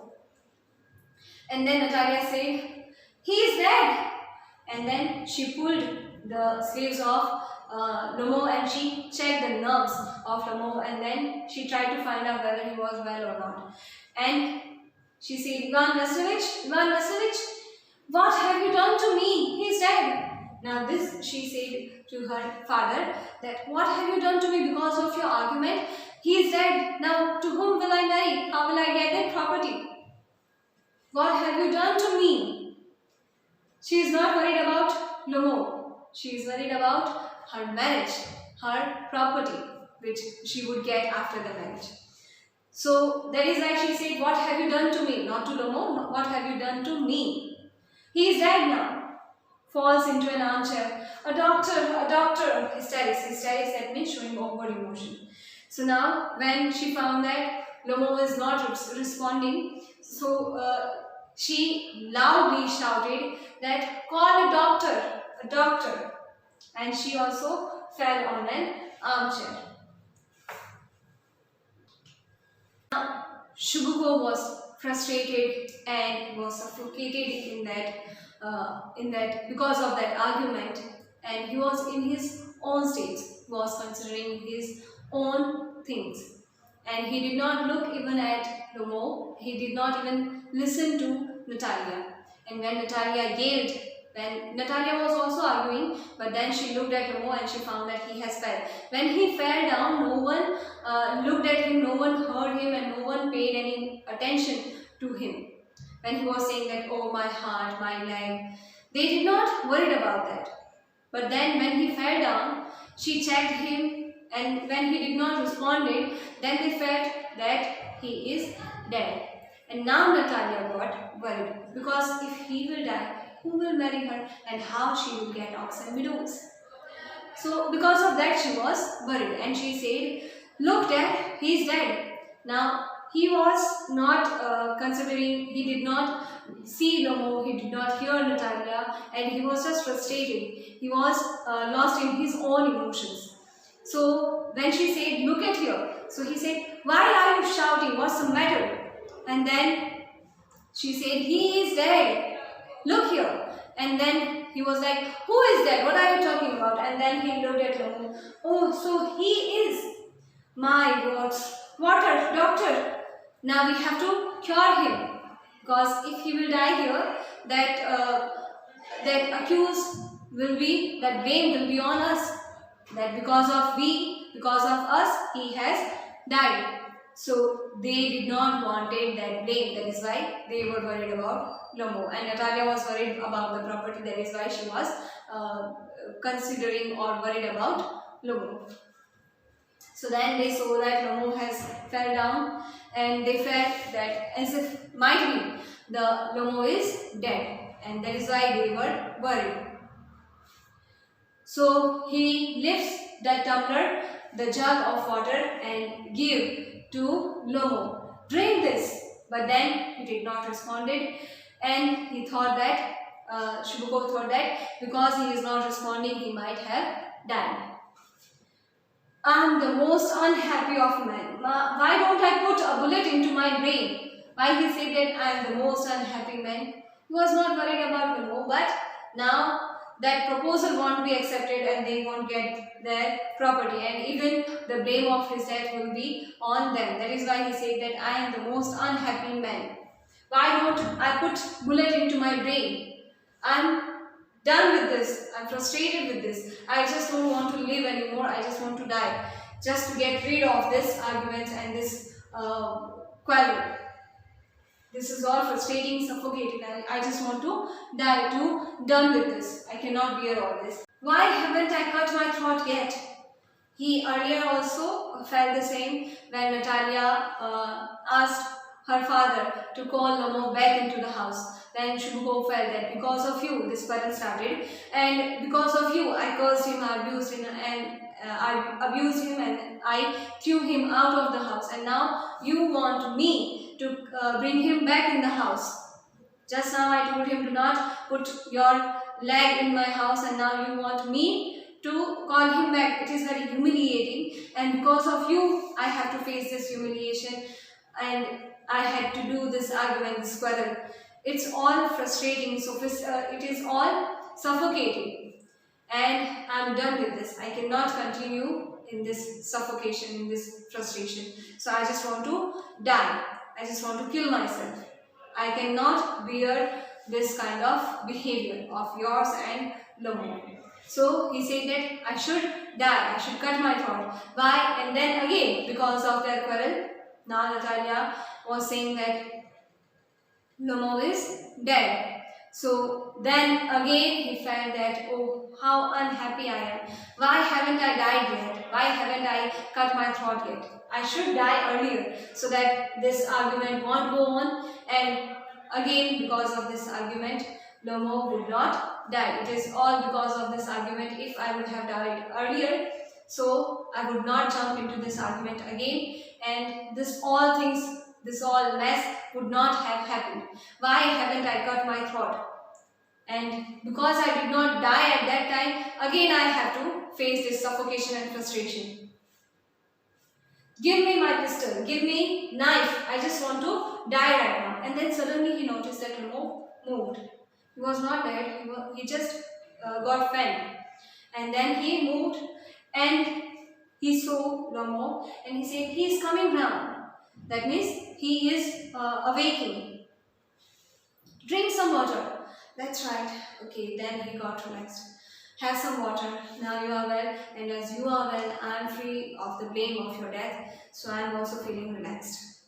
And then Natalia said, he is dead. And then she pulled the sleeves of Lomov and she checked the nerves of Lomov, and then she tried to find out whether he was well or not. And she said, Ivan Vasilievich, what have you done to me? He is dead. Now this she said to her father, that what have you done to me because of your argument? He is dead. Now to whom will I marry? How will I get that property? What have you done to me? She is not worried about Lomo. She is worried about her marriage, her property, which she would get after the marriage. So that is why she said, what have you done to me? Not to Lomo, what have you done to me? He is dead now. Falls into an armchair. A doctor, hysterics, that means showing over emotion. So now when she found that Lomo is not responding, so she loudly shouted that, call a doctor. And she also fell on an armchair. Now Shibuko was frustrated and was suffocated in that because of that argument, and he was in his own state. He was considering his own things, and he did not look even at Lomo. He did not even listen to Natalia. And when Natalia yelled, when Natalia was also arguing, but then she looked at Lomo and she found that he has fell. When he fell down, no one looked at him, no one heard him, and no one paid any attention to him. When he was saying that, oh my heart, my leg, they did not worry about that. But then when he fell down, she checked him, and when he did not respond, then they felt that he is dead. And now Natalia got worried, because if he will die, who will marry her and how she will get ox and widows? So because of that she was worried, and she said, look Dad, he is dead. Now he was not considering, he did not see Lomo, he did not hear Natalia, and he was just frustrated. He was lost in his own emotions. So when she said, look at here, so he said, why are you shouting? What's the matter? And then she said, he is dead. Look here. And then he was like, who is dead? What are you talking about? And then he looked at Lomo. Oh, so he is. My words. Water, doctor. Now we have to cure him. because if he will die here, that accuse will be, that blame will be on us, that because of us he has died. So they did not wanted that blame. That is why they were worried about Lomo, and Natalia was worried about the property. That is why she was considering or worried about Lomo. So then they saw that Lomo has fell down, and they felt that as if might be the Lomo is dead, and that is why they were worried. So he lifts the tumbler, the jug of water, and give to Lomo, drink this. But then he did not responded, and he thought that Shibuko thought that because he is not responding, he might have died. I am the most unhappy of men. Why don't I put a bullet into my brain? Why he said that I am the most unhappy man? He was not worried about Lomo, but now that proposal won't be accepted and they won't get their property, and even the blame of his death will be on them. That is why he said that I am the most unhappy man. Why don't I put bullet into my brain? I'm done with this. I'm frustrated with this. I just don't want to live anymore. I just want to die. Just to get rid of this argument and this quarrel. This is all frustrating, suffocating. I just want to die too. Done with this. I cannot bear all this. Why haven't I cut my throat yet? He earlier also felt the same when Natalia asked her father to call Lomo back into the house. Then Shibuko felt that because of you this quarrel started, and because of you I cursed him, I abused him, and I threw him out of the house, and now you want me to bring him back in the house. Just now I told him to not put your leg in my house, and now you want me to call him back. It is very humiliating, and because of you I have to face this humiliation, and I had to do this argument, this quarrel. It's all frustrating, so it is all suffocating, and I'm done with this. I cannot continue in this suffocation, in this frustration. So I just want to die. I just want to kill myself. I cannot bear this kind of behavior of yours and Lomo. So he said that I should die, I should cut my throat. Why? And then again, because of their quarrel, now Natalia was saying that Lomo is dead. So then again he felt that, oh, how unhappy I am. Why haven't I died yet? Why haven't I cut my throat yet? I should die earlier so that this argument won't go on. And again, because of this argument, Lomo would not die. It is all because of this argument. If I would have died earlier, so I would not jump into this argument again, and this all mess would not have happened. Why haven't I cut my throat? And because I did not die at that time, again I have to face this suffocation and frustration. Give me my pistol, give me knife, I just want to die right now. And then suddenly he noticed that Lomo moved. He was not dead, he just got faint. And then he moved and he saw Lomo and he said, he is coming down. That means he is awaking. Drink some water. That's right. Okay, then he got relaxed. Have some water. Now you are well, and as you are well, I am free of the blame of your death. So I am also feeling relaxed.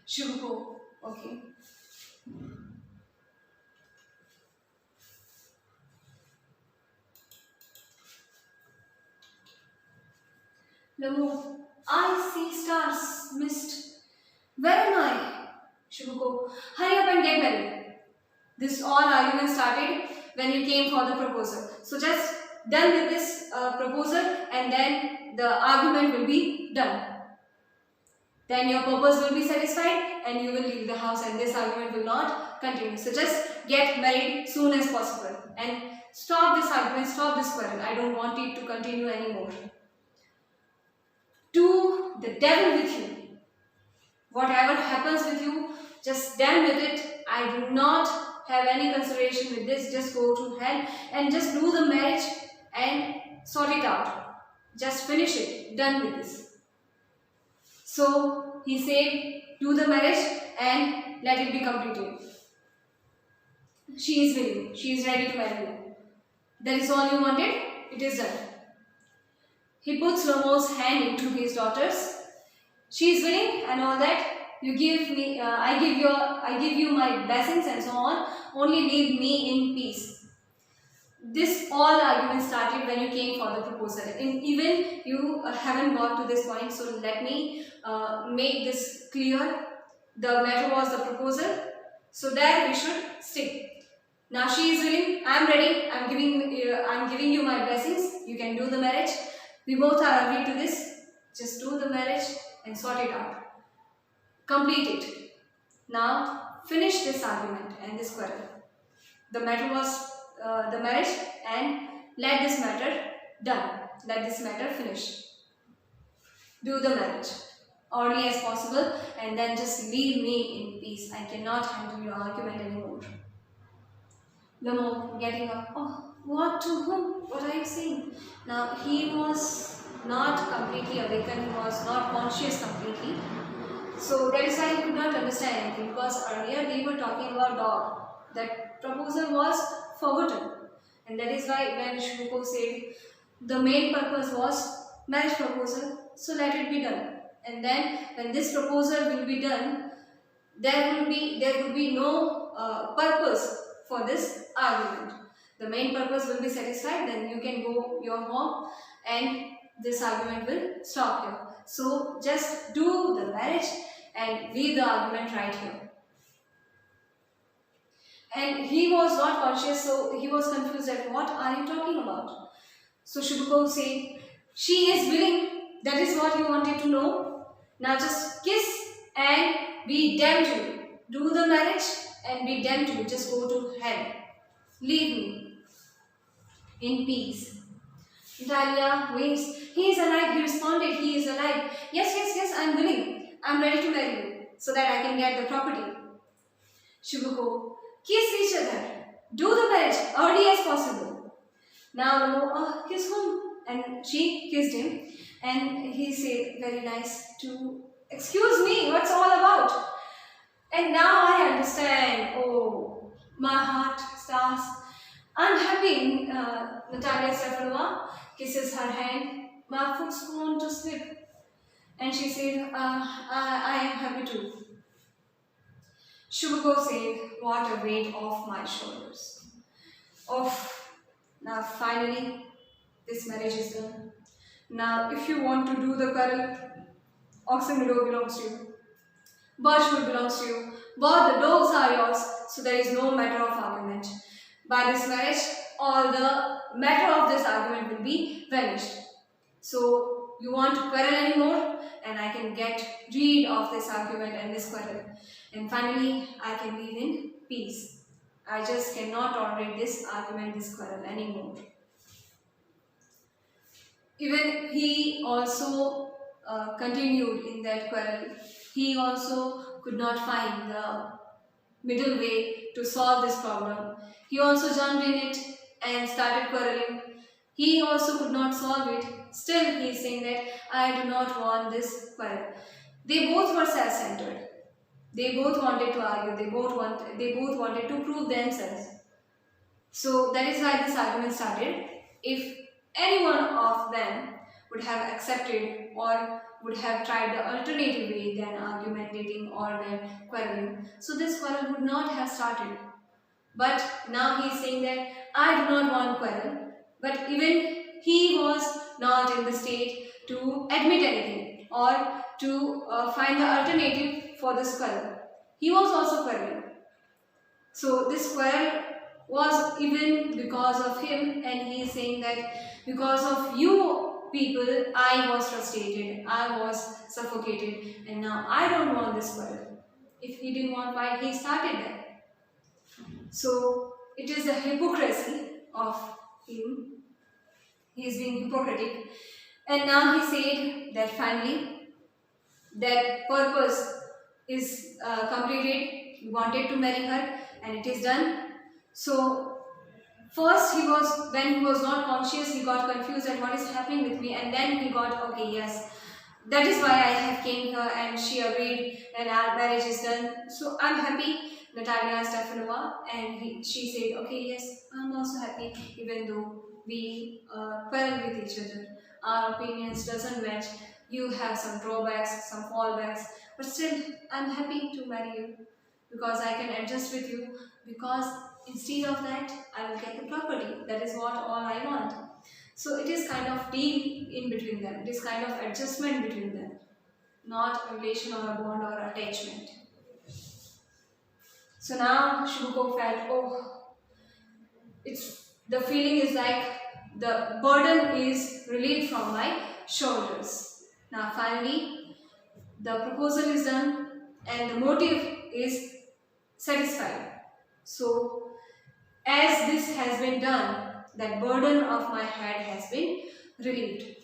Shibuko. Okay. Lomo, I see stars, mist. Where am I? Shibuko, hurry up and get married. This all argument started when you came for the proposal. So just done with this proposal, and then the argument will be done. Then your purpose will be satisfied and you will leave the house, and this argument will not continue. So just get married soon as possible and stop this argument, stop this quarrel. I don't want it to continue anymore. To the devil with you. Whatever happens with you, just done with it. I do not have any consideration with this. Just go to hell and just do the marriage and sort it out. Just finish it. Done with this. So he said, do the marriage and let it be completed. She is willing. She is ready to marry you. That is all you wanted. It is done. He puts Ramo's hand into his daughter's. She is willing and all that. You give me, I give you my blessings and so on. Only leave me in peace. This all argument started when you came for the proposal. Even you haven't got to this point, so let me make this clear. The matter was the proposal, so there we should stick. Now she is willing. I am ready. I am giving you my blessings. You can do the marriage. We both are agreed to this. Just do the marriage and sort it out. Complete it. Now finish this argument and this quarrel. The matter was the marriage, and let this matter done. Let this matter finish. Do the marriage early as possible and then just leave me in peace. I cannot handle your argument anymore. Lamo getting up. Oh, what to whom? What are you saying? Now he was not completely awakened. He was not conscious completely. So that is why he could not understand anything, because earlier they were talking about dog. That proposal was forgotten, and that is why when Shibuko said the main purpose was marriage proposal, so let it be done. And then when this proposal will be done, there would be no purpose for this argument. The main purpose will be satisfied, then you can go your home and this argument will stop here. So just do the marriage and leave the argument right here. And he was not conscious, so he was confused at what are you talking about. So Shibuko said, she is willing. That is what you wanted to know. Now just kiss and be damned to you. Do the marriage and be damned to you. Just go to hell. Leave me in peace. Natalia waits. He is alive. He responded, he is alive. Yes, I am willing. I am ready to marry you so that I can get the property. Shibuko, kiss each other. Do the marriage early as possible. Now, kiss whom? And she kissed him. And he said, very nice to, excuse me, what's all about? And now I understand. Oh, my heart starts. I'm happy. Natalia Stefanova kisses her hand. My foot's going to slip. And she said, I am happy too. Shibuko said, what a weight off my shoulders. Now finally, this marriage is done. Now, if you want to do the quarrel, oxen meadow belongs to you. Birchwood belongs to you. Both the dogs are yours, so there is no matter of argument. By this marriage, all the matter of this argument will be vanished. So, you want to quarrel anymore, and I can get rid of this argument and this quarrel. And finally, I can live in peace. I just cannot tolerate this argument, this quarrel anymore. Even he also continued in that quarrel. He also could not find the middle way to solve this problem. He also jumped in it and started quarreling. He also could not solve it. Still he is saying that I do not want this quarrel. They both were self-centered. They both wanted to argue. They both wanted to prove themselves. So that is why this argument started. If any one of them would have accepted or would have tried the alternative way than argumentating or than quarreling, so this quarrel would not have started. But now he is saying that I do not want quarrel. But even he was not in the state to admit anything or to find the alternative for this quarrel. He was also quarreling. So this quarrel was even because of him, and he is saying that because of you people, I was frustrated, I was suffocated, and now I don't want this quarrel. If he didn't want, why he started that? So it is the hypocrisy of him. He is being hypocritic. And now he said that finally that purpose is completed. He wanted to marry her and it is done. So first when he was not conscious, he got confused at what is happening with me, and then he got, okay, yes, that is why I have came here, and she agreed and our marriage is done. So I'm happy, Natalia Stefanova, and she said, okay, yes, I'm also happy, even though we quarrel with each other. Our opinions doesn't match. You have some drawbacks, some fallbacks, but still I'm happy to marry you because I can adjust with you, because instead of that, I will get the property. That is what all I want. So it is kind of deal in between them. It is kind of adjustment between them, not a relation or a bond or attachment. So now Shubhko felt, oh, it's the feeling is like the burden is relieved from my shoulders. Now finally, the proposal is done and the motive is satisfied. So as this has been done, that burden of my head has been relieved.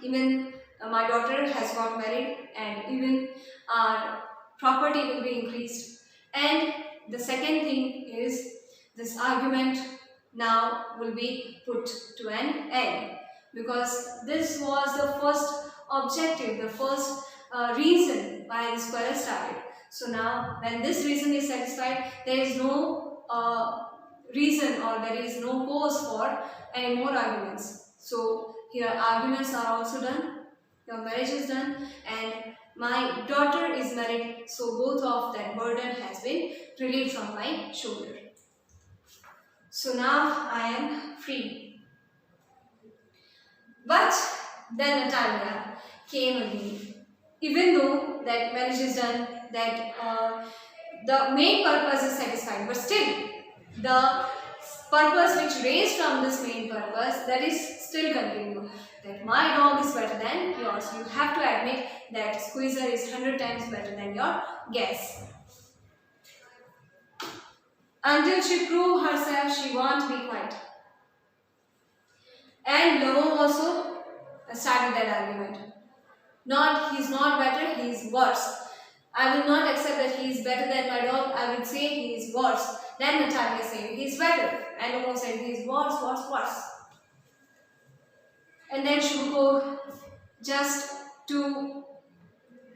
Even my daughter has got married, and even our property will be increased. And the second thing is, this argument now will be put to an end, because this was the first objective, the first reason why this quarrel started. So now when this reason is satisfied, there is no reason, or there is no cause for any more arguments. So here arguments are also done, your marriage is done, and my daughter is married, so both of that burden has been relieved from my shoulder. So now I am free. But then Natalia came again. Even though that marriage is done, that the main purpose is satisfied, but still the purpose which raised from this main purpose, that is still continue. That my dog is better than yours. You have to admit that squeezer is 100 times better than your gas. Until she proved herself, she won't be quiet. And Lomo also started that argument. Not, he's not better, he is worse. I will not accept that he is better than my dog. I will say he is worse. Then Natalia said he is better. And Lomo said he is worse, worse, worse. And then Shubhko, just to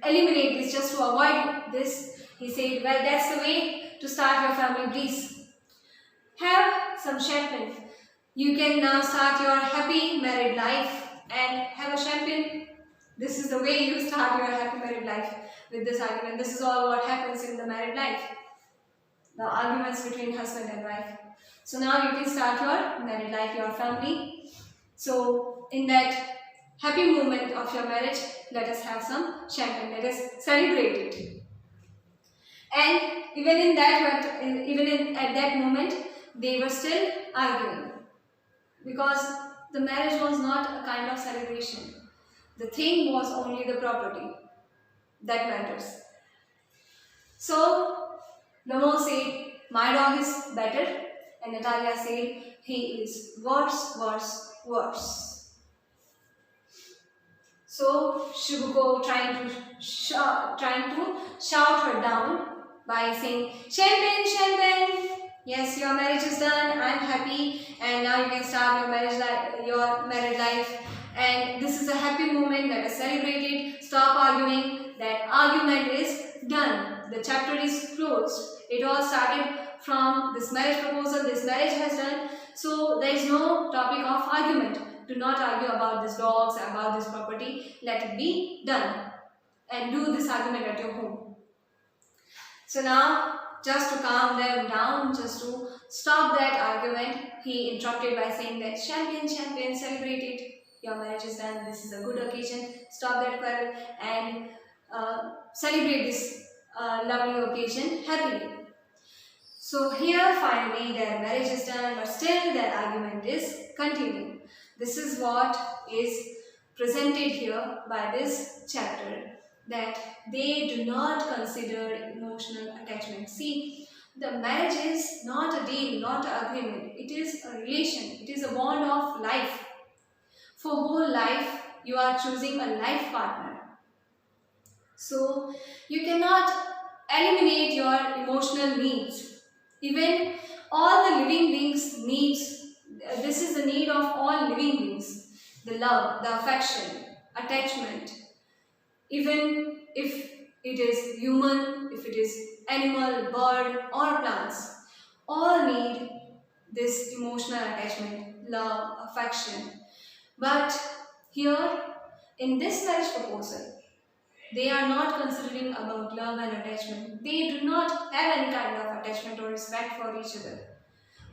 eliminate this, just to avoid this, he said, well, that's the way to start your family bliss. Have some champagne. You can now start your happy married life and have a champagne. This is the way you start your happy married life with this argument. This is all what happens in the married life. The arguments between husband and wife. So now you can start your married life, your family. So in that happy moment of your marriage, let us have some champagne. Let us celebrate it. And even at that moment, they were still arguing, because the marriage was not a kind of celebration. The thing was only the property that matters. So Lomo said, my dog is better, and Natalia said, he is worse, worse, worse. So Shubhko trying to shout her down by saying, champagne, champagne. Yes, your marriage is done. I'm happy, and now you can start your married life. And this is a happy moment. Let us celebrate it. Stop arguing. That argument is done. The chapter is closed. It all started from this marriage proposal. This marriage has done. So there is no topic of argument. Do not argue about these dogs, about this property. Let it be done. And do this argument at your home. So now, just to calm them down, just to stop that argument, he interrupted by saying that champagne, champagne, celebrate it. Your marriage is done. This is a good occasion. Stop that quarrel and celebrate this lovely occasion happily. So here finally their marriage is done, but still their argument is continuing. This is what is presented here by this chapter, that they do not consider emotional attachment. See, the marriage is not a deal, not an agreement. It is a relation. It is a bond of life. For whole life, you are choosing a life partner. So you cannot eliminate your emotional needs. Even all the living beings needs, this is the need of all living beings. The love, the affection, attachment, even if it is human, if it is animal, bird or plants, all need this emotional attachment, love, affection. But here in this marriage proposal, they are not considering about love and attachment. They do not have any kind of attachment or respect for each other.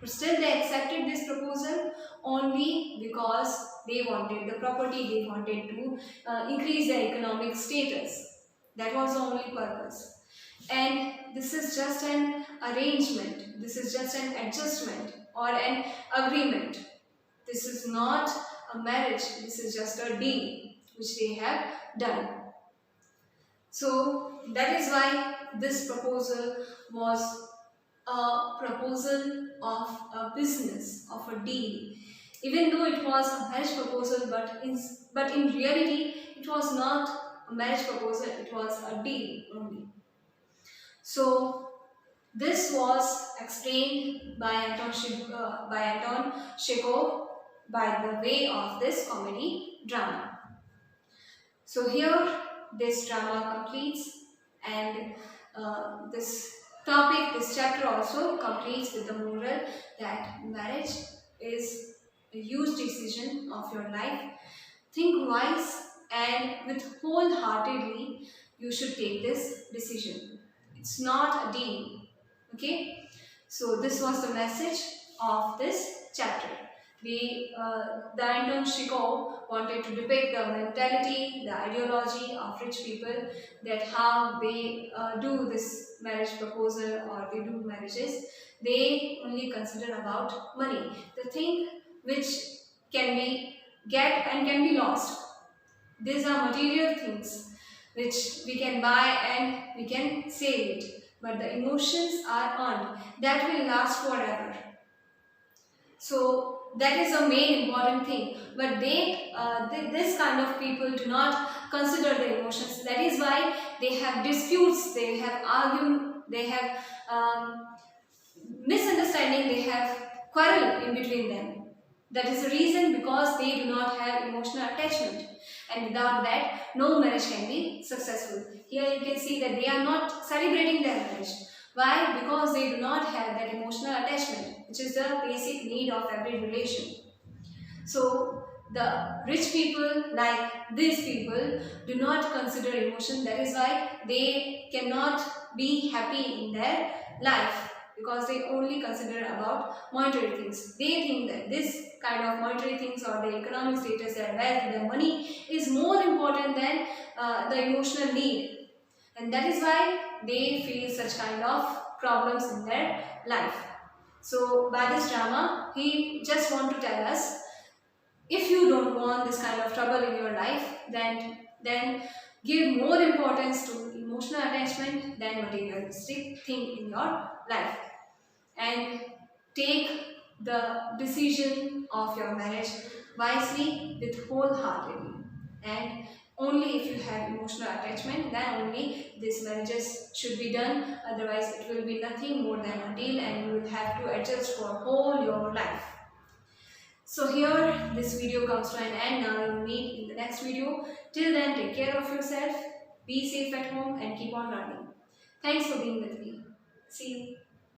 But still they accepted this proposal only because they wanted the property, they wanted to increase their economic status. That was the only purpose. And this is just an arrangement, this is just an adjustment or an agreement. This is not a marriage, this is just a deal which they have done. So that is why this proposal was a proposal of a business, of a deal. Even though it was a marriage proposal, but in reality, it was not a marriage proposal, it was a deal only. So this was explained by Anton Chekhov by the way of this comedy drama. So here this drama completes, and this topic, this chapter also completes with the moral that marriage is a huge decision of your life. Think wise and with wholeheartedly you should take this decision. It's not a deal. Okay, so this was the message of this chapter. The Anton Chekhov wanted to depict the mentality, the ideology of rich people, that how they do this marriage proposal or they do marriages. They only consider about money, the thing which can be get and can be lost. These are material things which we can buy and we can save it. But the emotions are earned, that will last forever. So that is a main important thing. But this kind of people do not consider the emotions. That is why they have disputes, they have argument, they have misunderstanding, they have quarrel in between them. That is the reason, because they do not have emotional attachment. And without that, no marriage can be successful. Here you can see that they are not celebrating their marriage. Why? Because they do not have that emotional attachment, which is the basic need of every relation. So the rich people, like these people, do not consider emotion. That is why they cannot be happy in their life, because they only consider about monetary things. They think that this kind of monetary things or the economic status, their wealth, their money is more important than the emotional need. And that is why they feel such kind of problems in their life. So by this drama, he just want to tell us, if you don't want this kind of trouble in your life, then give more importance to emotional attachment than materialistic thing in your life, and take the decision of your marriage wisely with wholeheartedly. And only if you have emotional attachment, then only these marriages should be done. Otherwise it will be nothing more than a deal, and you will have to adjust for whole your life. So here this video comes to an end. Now we will meet in the next video. Till then, take care of yourself, be safe at home and keep on learning. Thanks for being with me. See you.